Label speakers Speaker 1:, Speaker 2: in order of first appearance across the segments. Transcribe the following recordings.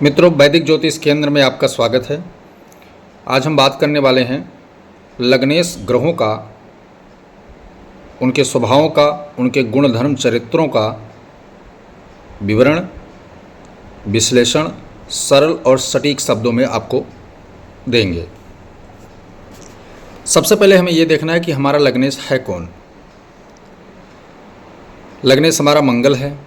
Speaker 1: मित्रों, वैदिक ज्योतिष केंद्र में आपका स्वागत है। आज हम बात करने वाले हैं लग्नेश ग्रहों का, उनके स्वभावों का, उनके गुण धर्म चरित्रों का विवरण, विश्लेषण सरल और सटीक शब्दों में आपको देंगे। सबसे पहले हमें ये देखना है कि हमारा लग्नेश है कौन। लग्नेश हमारा मंगल है,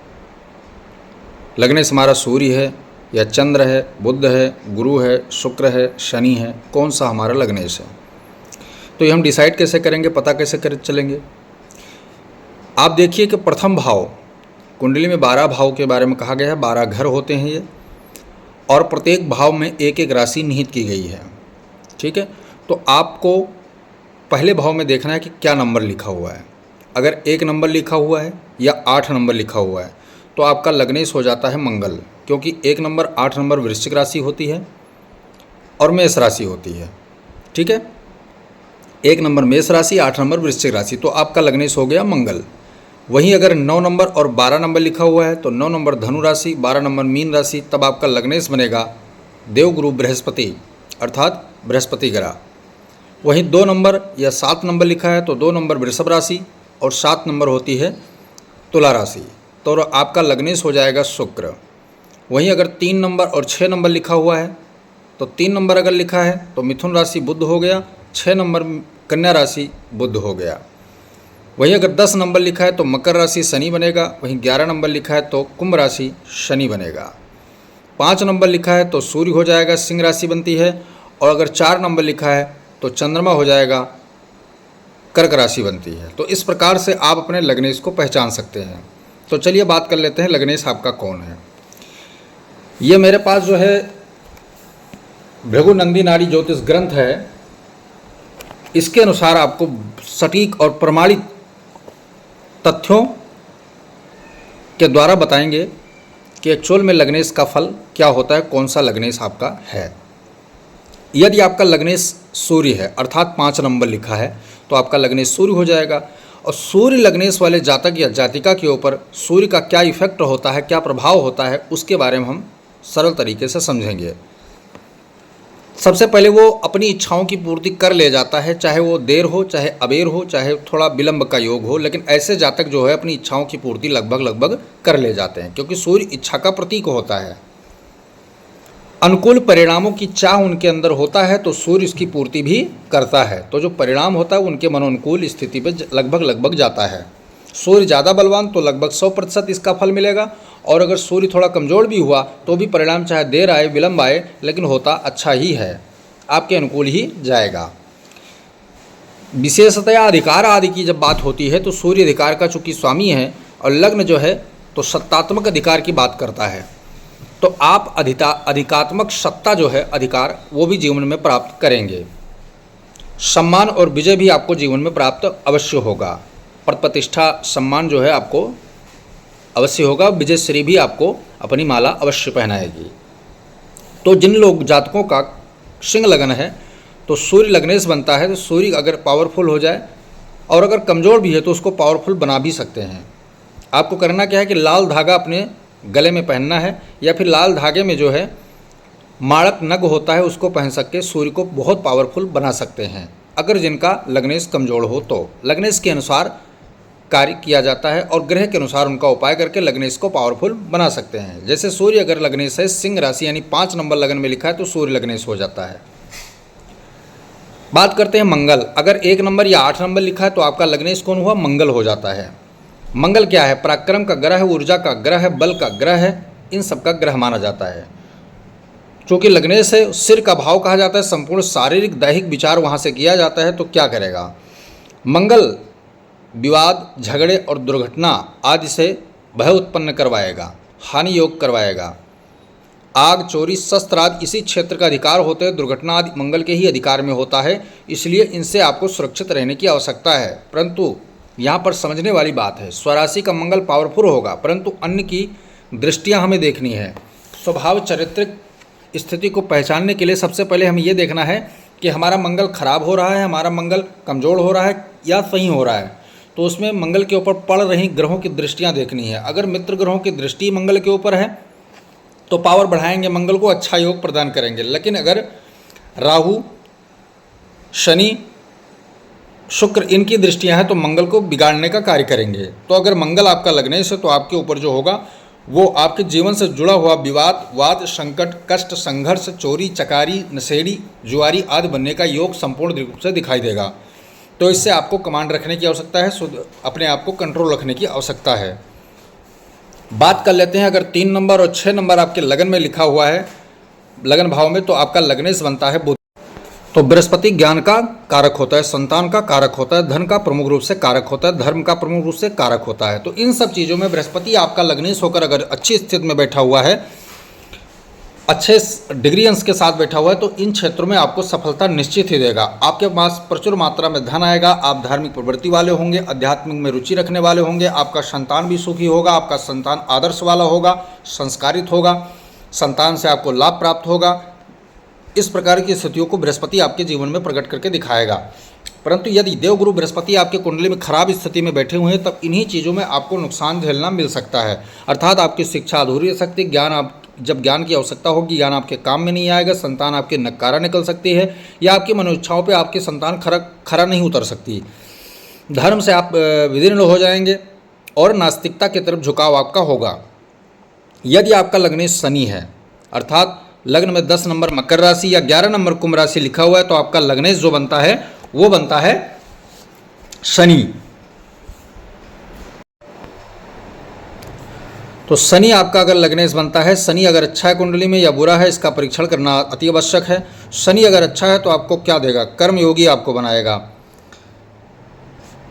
Speaker 1: लग्नेश हमारा सूर्य है या चंद्र है, बुध है, गुरु है, शुक्र है, शनि है, कौन सा हमारा लग्नेश है। तो ये हम डिसाइड कैसे करेंगे, पता कैसे कर चलेंगे। आप देखिए कि प्रथम भाव, कुंडली में 12 भाव के बारे में कहा गया है, 12 घर होते हैं ये, और प्रत्येक भाव में एक एक राशि निहित की गई है। ठीक है, तो आपको पहले भाव में देखना है कि क्या नंबर लिखा हुआ है। अगर 1 नंबर लिखा हुआ है या 8 नंबर लिखा हुआ है तो आपका लग्नेश हो जाता है मंगल, क्योंकि 1 नंबर 8 नंबर वृश्चिक राशि होती है और मेष राशि होती है। ठीक है, 1 नंबर मेष राशि, 8 नंबर वृश्चिक राशि, तो आपका लग्नेश हो गया मंगल। वहीं अगर 9 नंबर और 12 नंबर लिखा हुआ है तो 9 नंबर धनु राशि, 12 नंबर मीन राशि, तब आपका लग्नेश बनेगा देवगुरु बृहस्पति अर्थात बृहस्पति ग्रह। वहीं 2 नंबर या 7 नंबर लिखा है तो 2 नंबर वृषभ राशि और 7 नंबर होती है तुला राशि, तो आपका लग्नेश हो जाएगा शुक्र। वहीं अगर 3 नंबर और 6 नंबर लिखा हुआ है तो 3 नंबर अगर लिखा है तो मिथुन राशि बुध हो गया, 6 नंबर कन्या राशि बुध हो गया। वहीं अगर 10 नंबर लिखा है तो मकर राशि शनि बनेगा, वहीं 11 नंबर लिखा है तो कुंभ राशि शनि बनेगा। 5 नंबर लिखा है तो सूर्य हो जाएगा, सिंह राशि बनती है, और अगर 4 नंबर लिखा है तो चंद्रमा हो जाएगा, कर्क राशि बनती है। तो इस प्रकार से आप अपने लग्नेश को पहचान सकते हैं। तो चलिए बात कर लेते हैं लग्नेश आपका कौन है। ये मेरे पास जो है भृगु नंदी नाड़ी ज्योतिष ग्रंथ है, इसके अनुसार आपको सटीक और प्रमाणित तथ्यों के द्वारा बताएंगे कि एक्चुअल में लग्नेश का फल क्या होता है, कौन सा लग्नेश आपका है। यदि आपका लग्नेश सूर्य है अर्थात 5 नंबर लिखा है तो आपका लग्नेश सूर्य हो जाएगा। और सूर्य लग्नेश वाले जातक या जातिका के ऊपर सूर्य का क्या इफेक्ट होता है, क्या प्रभाव होता है, उसके बारे में हम सरल तरीके से समझेंगे। सबसे पहले वो अपनी इच्छाओं की पूर्ति कर ले जाता है, चाहे वो देर हो, चाहे अबेर हो, चाहे थोड़ा विलंब का योग हो, लेकिन ऐसे जातक जो है अपनी इच्छाओं की पूर्ति लगभग कर ले जाते हैं, क्योंकि सूर्य इच्छा का प्रतीक होता है। अनुकूल परिणामों की चाह उनके अंदर होता है तो सूर्य इसकी पूर्ति भी करता है। तो जो परिणाम होता है उनके मनोनुकूल स्थिति पे लगभग जाता है। सूर्य ज़्यादा बलवान तो लगभग 100% इसका फल मिलेगा, और अगर सूर्य थोड़ा कमज़ोर भी हुआ तो भी परिणाम चाहे देर आए विलंब आए लेकिन होता अच्छा ही है, आपके अनुकूल ही जाएगा। विशेषतया अधिकार आदि की जब बात होती है तो सूर्य अधिकार का चूँकि स्वामी है और लग्न जो है तो सत्तात्मक अधिकार की बात करता है, तो आप अधिकात्मक सत्ता जो है अधिकार वो भी जीवन में प्राप्त करेंगे। सम्मान और विजय भी आपको जीवन में प्राप्त अवश्य होगा। पद प्रतिष्ठा सम्मान जो है आपको अवश्य होगा, विजय श्री भी आपको अपनी माला अवश्य पहनाएगी। तो जिन लोग जातकों का सिंह लगन है तो सूर्य लग्नेश बनता है, तो सूर्य अगर पावरफुल हो जाए और अगर कमज़ोर भी है तो उसको पावरफुल बना भी सकते हैं। आपको करना क्या है कि लाल धागा अपने गले में पहनना है, या फिर लाल धागे में जो है माणक नग होता है उसको पहन सके सूर्य को बहुत पावरफुल बना सकते हैं। अगर जिनका लग्नेश कमज़ोर हो तो लग्नेश के अनुसार कार्य किया जाता है और ग्रह के अनुसार उनका उपाय करके लग्नेश को पावरफुल बना सकते हैं। जैसे सूर्य अगर लग्नेश है सिंह राशि यानी 5 नंबर लगन में लिखा है तो सूर्य लग्नेश हो जाता है। बात करते हैं मंगल। अगर 1 नंबर या 8 नंबर लिखा है तो आपका लग्नेश कौन हुआ, मंगल हो जाता है। मंगल क्या है, पराक्रम का ग्रह है, ऊर्जा का ग्रह है, बल का ग्रह है, इन सब का ग्रह माना जाता है। चूँकि लग्नेश है, सिर का भाव कहा जाता है, संपूर्ण शारीरिक दैहिक विचार वहाँ से किया जाता है। तो क्या करेगा मंगल, विवाद झगड़े और दुर्घटना आदि से भय उत्पन्न करवाएगा, हानि योग करवाएगा। आग चोरी शस्त्र आदि इसी क्षेत्र का अधिकार होते हैं, दुर्घटना आदि मंगल के ही अधिकार में होता है, इसलिए इनसे आपको सुरक्षित रहने की आवश्यकता है। परंतु यहाँ पर समझने वाली बात है, स्वराशि का मंगल पावरफुल होगा परंतु अन्य की दृष्टियाँ हमें देखनी है। स्वभाव चरित्रिक स्थिति को पहचानने के लिए सबसे पहले हमें ये देखना है कि हमारा मंगल खराब हो रहा है, हमारा मंगल कमज़ोर हो रहा है या सही हो रहा है। तो उसमें मंगल के ऊपर पड़ रही ग्रहों की दृष्टियाँ देखनी है। अगर मित्र ग्रहों की दृष्टि मंगल के ऊपर है तो पावर बढ़ाएंगे, मंगल को अच्छा योग प्रदान करेंगे। लेकिन अगर राहु, शनि, शुक्र इनकी दृष्टियां हैं तो मंगल को बिगाड़ने का कार्य करेंगे। तो अगर मंगल आपका लग्नेश है तो आपके ऊपर जो होगा वो आपके जीवन से जुड़ा हुआ विवाद, वाद, संकट, कष्ट, संघर्ष, चोरी, चकारी, नशेड़ी, जुआरी आदि बनने का योग संपूर्ण रूप से दिखाई देगा। तो इससे आपको कमांड रखने की आवश्यकता है, अपने आप को कंट्रोल रखने की आवश्यकता है। बात कर लेते हैं, अगर 3 नंबर और 6 नंबर आपके लगन में लिखा हुआ है, लगन भाव में, तो आपका लग्नेश बनता है बुध। तो बृहस्पति ज्ञान का कारक होता है, संतान का कारक होता है, धन का प्रमुख रूप से कारक होता है, धर्म का प्रमुख रूप से कारक होता है। तो इन सब चीज़ों में बृहस्पति आपका लग्नेश होकर अगर अच्छी स्थिति में बैठा हुआ है, अच्छे डिग्री अंश के साथ बैठा हुआ है, तो इन क्षेत्रों में आपको सफलता निश्चित ही देगा। आपके पास प्रचुर मात्रा में धन आएगा, आप धार्मिक प्रवृत्ति वाले होंगे, आध्यात्मिक में रुचि रखने वाले होंगे, आपका संतान भी सुखी होगा, आपका संतान आदर्श वाला होगा, संस्कारित होगा, संतान से आपको लाभ प्राप्त होगा। इस प्रकार की स्थितियों को बृहस्पति आपके जीवन में प्रकट करके दिखाएगा। परंतु यदि देवगुरु बृहस्पति आपके कुंडली में खराब स्थिति में बैठे हुए हैं, तब इन्हीं चीज़ों में आपको नुकसान झेलना मिल सकता है। अर्थात आपकी शिक्षा अधूरी रह सकती है, जब ज्ञान की आवश्यकता होगी ज्ञान आपके काम में नहीं आएगा, संतान आपके नकारा निकल सकती है, या आपकी मनोइच्छाओं पर आपकी संतान खरा नहीं उतर सकती। धर्म से आप विदीर्ण हो जाएंगे और नास्तिकता की तरफ झुकाव आपका होगा। यदि आपका लग्नेश शनि है, अर्थात लग्न में 10 नंबर मकर राशि या 11 नंबर कुंभ राशि लिखा हुआ है, तो आपका लग्नेश जो बनता है वो बनता है शनि। तो शनि आपका अगर लग्नेश बनता है, शनि अगर अच्छा है कुंडली में या बुरा है, इसका परीक्षण करना अति आवश्यक है। शनि अगर अच्छा है तो आपको क्या देगा? कर्मयोगी आपको बनाएगा,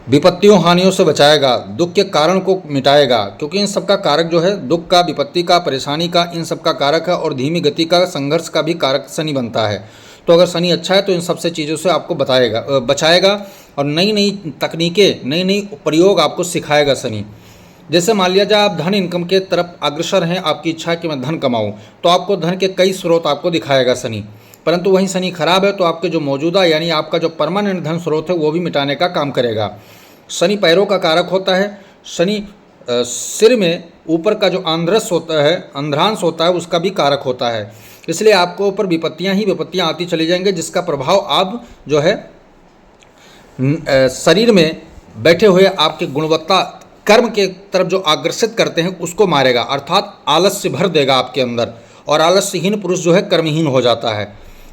Speaker 1: विपत्तियों हानियों से बचाएगा, दुख के कारण को मिटाएगा, क्योंकि इन सब का कारक जो है दुख का, विपत्ति का, परेशानी का, इन सब का कारक है, और धीमी गति का, संघर्ष का भी कारक शनि बनता है। तो अगर शनि अच्छा है तो इन सबसे चीज़ों से आपको बचाएगा और नई नई तकनीकें, नई नई प्रयोग आपको सिखाएगा शनि। जैसे मान लिया जाए आप धन इनकम के तरफ अग्रसर हैं, आपकी इच्छा है कि मैं धन कमाऊँ, तो आपको धन के कई स्रोत आपको दिखाएगा शनि। परंतु वहीं शनि खराब है तो आपके जो मौजूदा यानी आपका जो परमानेंट धन स्रोत है वो भी मिटाने का काम करेगा। शनि पैरों का कारक होता है, शनि सिर में ऊपर का जो आंध्रस होता है, अंध्रांश होता है, उसका भी कारक होता है। इसलिए आपको ऊपर विपत्तियां ही विपत्तियां आती चली जाएंगी, जिसका प्रभाव आप जो है शरीर में बैठे हुए आपके गुणवत्ता कर्म के तरफ जो आकर्षित करते हैं उसको मारेगा, अर्थात आलस्य भर देगा आपके अंदर, और आलस्यहीन पुरुष जो है कर्महीन हो जाता है।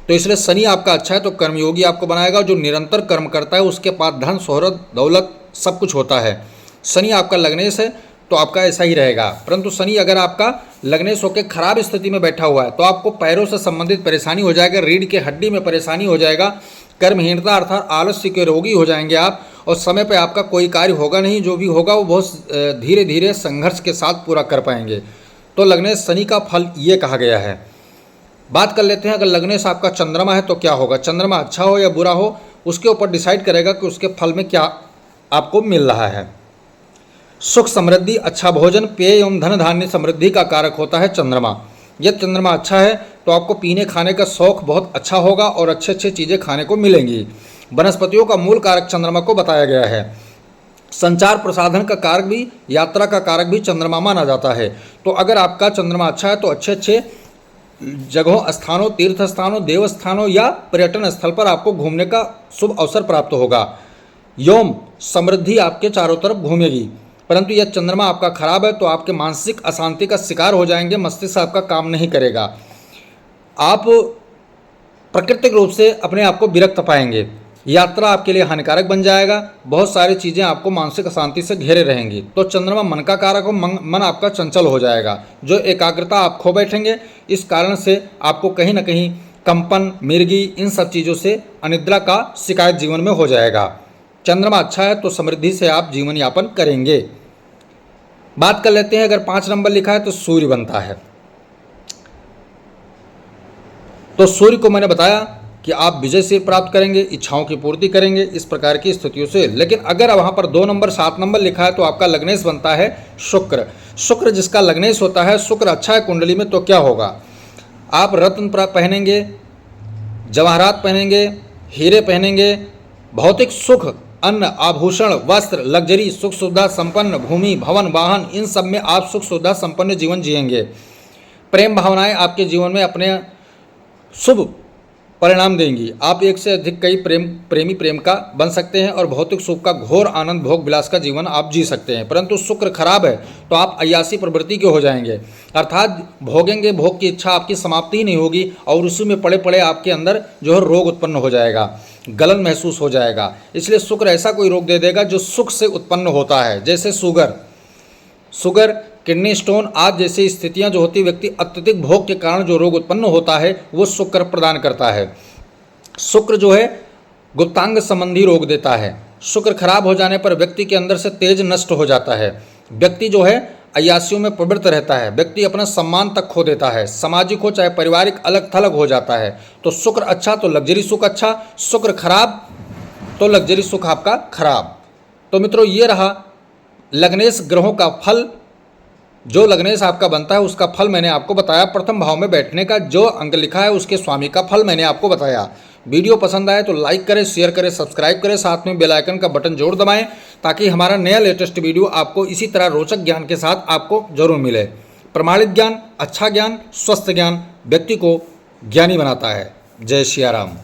Speaker 1: तो इसलिए शनि आपका अच्छा है तो कर्मयोगी आपको बनाएगा, जो निरंतर कर्म करता है उसके पास धन, शोहरत, दौलत सब कुछ होता है। शनि आपका लग्नेश है तो आपका ऐसा ही रहेगा। परंतु शनि अगर आपका लग्नेश होकर खराब स्थिति में बैठा हुआ है तो आपको पैरों से संबंधित परेशानी हो जाएगा, रीढ़ के हड्डी में परेशानी हो जाएगा, कर्महीनता अर्थात आलस्य के रोगी हो जाएंगे आप, और समय पर आपका कोई कार्य होगा नहीं, जो भी होगा वो बहुत धीरे धीरे संघर्ष के साथ पूरा कर पाएंगे। तो लग्नेश शनि का फल ये कहा गया है। बात कर लेते हैं, अगर लग्नेश आपका चंद्रमा है तो क्या होगा? चंद्रमा अच्छा हो या बुरा हो उसके ऊपर डिसाइड करेगा कि उसके फल में क्या आपको मिल रहा है। सुख समृद्धि, अच्छा भोजन, पेय एवं धन धान्य समृद्धि का कारक होता है चंद्रमा। यदि चंद्रमा अच्छा है तो आपको पीने खाने का शौक बहुत अच्छा होगा और अच्छे अच्छे चीज़ें खाने को मिलेंगी। वनस्पतियों का मूल कारक चंद्रमा को बताया गया है। संचार प्रसाधन का कारक भी, यात्रा का कारक भी चंद्रमा माना जाता है। तो अगर आपका चंद्रमा अच्छा है तो अच्छे अच्छे जगहों, स्थानों, तीर्थ स्थानों, देव स्थानों या पर्यटन स्थल पर आपको घूमने का शुभ अवसर प्राप्त होगा। यौम समृद्धि आपके चारों तरफ घूमेगी। परंतु यह चंद्रमा आपका खराब है तो आपके मानसिक अशांति का शिकार हो जाएंगे, मस्तिष्क आपका काम नहीं करेगा, आप प्राकृतिक रूप से अपने आप को विरक्त पाएंगे, यात्रा आपके लिए हानिकारक बन जाएगा, बहुत सारी चीज़ें आपको मानसिक अशांति से घेरे रहेंगी। तो चंद्रमा मन का कारक हो, मन आपका चंचल हो जाएगा, जो एकाग्रता आप खो बैठेंगे। इस कारण से आपको कहीं ना कहीं कंपन, मिर्गी, इन सब चीज़ों से अनिद्रा का शिकायत जीवन में हो जाएगा। चंद्रमा अच्छा है तो समृद्धि से आप जीवन यापन करेंगे। बात कर लेते हैं, अगर 5 नंबर लिखा है तो सूर्य बनता है। तो सूर्य को मैंने बताया कि आप विजय से प्राप्त करेंगे, इच्छाओं की पूर्ति करेंगे, इस प्रकार की स्थितियों से। लेकिन अगर वहाँ पर 2 नंबर 7 नंबर लिखा है तो आपका लग्नेश बनता है शुक्र। शुक्र जिसका लग्नेश होता है, शुक्र अच्छा है कुंडली में तो क्या होगा? आप रत्न पहनेंगे, जवाहरात पहनेंगे, हीरे पहनेंगे, भौतिक सुख, अन्न, आभूषण, वस्त्र, लग्जरी, सुख सुविधा संपन्न, भूमि, भवन, वाहन, इन सब में आप सुख सुविधा संपन्न जीवन जिएंगे। प्रेम भावनाएं आपके जीवन में अपने शुभ परिणाम देंगी। आप एक से अधिक कई प्रेमी प्रेम का बन सकते हैं और भौतिक सुख का घोर आनंद भोग विलास का जीवन आप जी सकते हैं। परंतु शुक्र खराब है तो आप अय्यासी प्रवृत्ति के हो जाएंगे, अर्थात भोगेंगे, भोग की इच्छा आपकी समाप्ति ही नहीं होगी और उसी में पड़े पड़े आपके अंदर जो है रोग उत्पन्न हो जाएगा, गलन महसूस हो जाएगा। इसलिए शुक्र ऐसा कोई रोग दे देगा जो सुख से उत्पन्न होता है, जैसे शुगर, किडनी स्टोन आदि जैसी स्थितियां जो होती व्यक्ति अत्यधिक भोग के कारण जो रोग उत्पन्न होता है वो शुक्र प्रदान करता है। शुक्र जो है गुप्तांग संबंधी रोग देता है। शुक्र खराब हो जाने पर व्यक्ति के अंदर से तेज नष्ट हो जाता है, व्यक्ति जो है अय्यासियों में प्रवृत्त रहता है, व्यक्ति अपना सम्मान तक खो देता है, सामाजिक हो चाहे पारिवारिक अलग थलग हो जाता है। तो शुक्र अच्छा तो लग्जरी सुख अच्छा, शुक्र खराब तो लग्जरी सुख आपका खराब। तो मित्रों ये रहा लग्नेश ग्रहों का फल, जो लग्नेश आपका बनता है उसका फल मैंने आपको बताया। प्रथम भाव में बैठने का जो अंक लिखा है उसके स्वामी का फल मैंने आपको बताया। वीडियो पसंद आए तो लाइक करें, शेयर करें, सब्सक्राइब करें, साथ में बेल आइकन का बटन जरूर दबाएं ताकि हमारा नया लेटेस्ट वीडियो आपको इसी तरह रोचक ज्ञान के साथ आपको जरूर मिले। प्रमाणित ज्ञान, अच्छा ज्ञान, स्वस्थ ज्ञान व्यक्ति को ज्ञानी बनाता है। जय सिया राम।